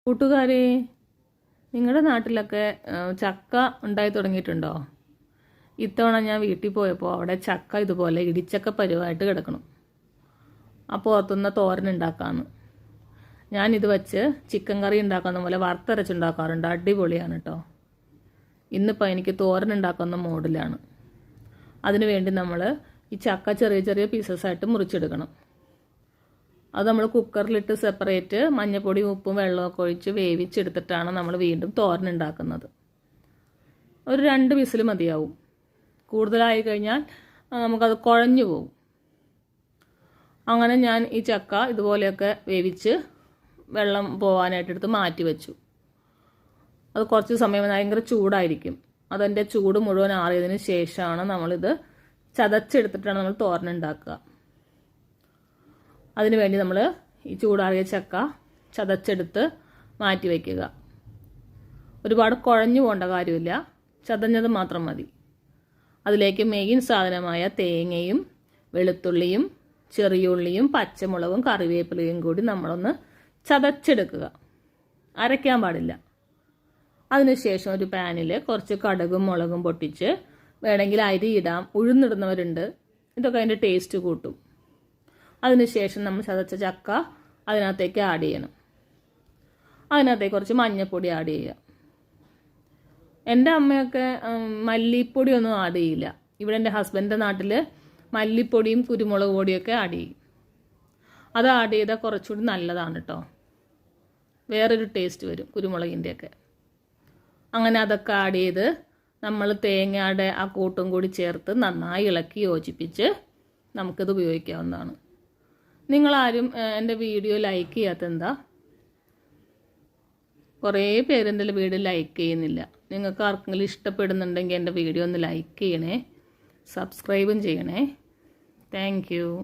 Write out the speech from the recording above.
കൂട്ടുകാരെ, നിങ്ങളുടെ നാട്ടിലൊക്കെ ചക്ക ഉണ്ടായി തുടങ്ങിയിട്ടുണ്ടോ? ഇത്തവണ ഞാൻ വീട്ടിൽ പോയപ്പോൾ അവിടെ ചക്ക ഇതുപോലെ ഇടിച്ചക്ക പരുവായിട്ട് കിടക്കണം. അപ്പോൾ ഓർത്തുന്ന തോരൻ ഉണ്ടാക്കാമെന്ന്. ഞാനിത് വെച്ച് ചിക്കൻ കറി ഉണ്ടാക്കുന്ന പോലെ വറുത്തരച്ചുണ്ടാക്കാറുണ്ട്. അടിപൊളിയാണ് കേട്ടോ. ഇന്നിപ്പോൾ എനിക്ക് തോരൻ ഉണ്ടാക്കുന്ന മോഡിലാണ്. അതിനു വേണ്ടി നമ്മൾ ഈ ചക്ക ചെറിയ ചെറിയ പീസസായിട്ട് മുറിച്ചെടുക്കണം. അത് നമ്മൾ കുക്കറിലിട്ട് സെപ്പറേറ്റ് മഞ്ഞൾപ്പൊടി ഉപ്പും വെള്ളമൊക്കെ ഒഴിച്ച് വേവിച്ചെടുത്തിട്ടാണ് നമ്മൾ വീണ്ടും തോരൻ ഉണ്ടാക്കുന്നത്. ഒരു 2 വിസിൽ മതിയാവും. കൂടുതലായി കഴിഞ്ഞാൽ നമുക്കത് കുഴഞ്ഞു പോകും. അങ്ങനെ ഞാൻ ഈ ചക്ക ഇതുപോലെയൊക്കെ വേവിച്ച് വെള്ളം പോകാനായിട്ടെടുത്ത് മാറ്റി വെച്ചു. അത് കുറച്ച് സമയം ഭയങ്കര ചൂടായിരിക്കും. അതിൻ്റെ ചൂട് മുഴുവൻ ആറിയതിന് ശേഷമാണ് നമ്മളിത് ചതച്ചെടുത്തിട്ടാണ് നമ്മൾ തോരൻ ഉണ്ടാക്കുക. അതിനു വേണ്ടി നമ്മൾ ഈ ചൂടാറിയ ചക്ക ചതച്ചെടുത്ത് മാറ്റി വയ്ക്കുക. ഒരുപാട് കുഴഞ്ഞു പോകേണ്ട കാര്യമില്ല, ചതഞ്ഞത് മാത്രം മതി. അതിലേക്ക് മെയിൻ സാധനമായ തേങ്ങയും വെളുത്തുള്ളിയും ചെറിയുള്ളിയും പച്ചമുളകും കറിവേപ്പിലയും കൂടി നമ്മളൊന്ന് ചതച്ചെടുക്കുക. അരയ്ക്കാൻ പാടില്ല. അതിനുശേഷം ഒരു പാനിൽ കുറച്ച് കടുകും മുളകും പൊട്ടിച്ച് വേണമെങ്കിൽ അരി ഇടാം, ഉഴുന്നിടുന്നവരുണ്ട്. ഇതൊക്കെ അതിൻ്റെ ടേസ്റ്റ് കൂട്ടും. അതിനുശേഷം നമ്മൾ ചതച്ച ചക്ക അതിനകത്തേക്ക് ആഡ് ചെയ്യണം. അതിനകത്തേക്ക് കുറച്ച് മഞ്ഞൾപ്പൊടി ആഡ് ചെയ്യുക. എൻ്റെ അമ്മയൊക്കെ മല്ലിപ്പൊടിയൊന്നും ആഡ് ചെയ്യില്ല. ഇവിടെ എൻ്റെ ഹസ്ബൻഡിൻ്റെ നാട്ടിൽ മല്ലിപ്പൊടിയും കുരുമുളക് പൊടിയൊക്കെ ആഡ് ചെയ്യും. അത് ആഡ് ചെയ്താൽ കുറച്ചുകൂടി നല്ലതാണ് കേട്ടോ. വേറൊരു ടേസ്റ്റ് വരും കുരുമുളകിൻ്റെയൊക്കെ. അങ്ങനെ അതൊക്കെ ആഡ് ചെയ്ത് നമ്മൾ തേങ്ങയുടെ ആ കൂട്ടും കൂടി ചേർത്ത് നന്നായി ഇളക്കി യോജിപ്പിച്ച് നമുക്കിത് ഉപയോഗിക്കാവുന്നതാണ്. നിങ്ങളാരും എൻ്റെ വീഡിയോ ലൈക്ക് ചെയ്യാത്തെന്താ? കുറേ പേരെൻ്റെ വീഡിയോ ലൈക്ക് ചെയ്യുന്നില്ല. നിങ്ങൾക്ക് ആർക്കെങ്കിലും ഇഷ്ടപ്പെടുന്നുണ്ടെങ്കിൽ എൻ്റെ വീഡിയോ ഒന്ന് ലൈക്ക് ചെയ്യണേ, സബ്സ്ക്രൈബും ചെയ്യണേ. Thank you.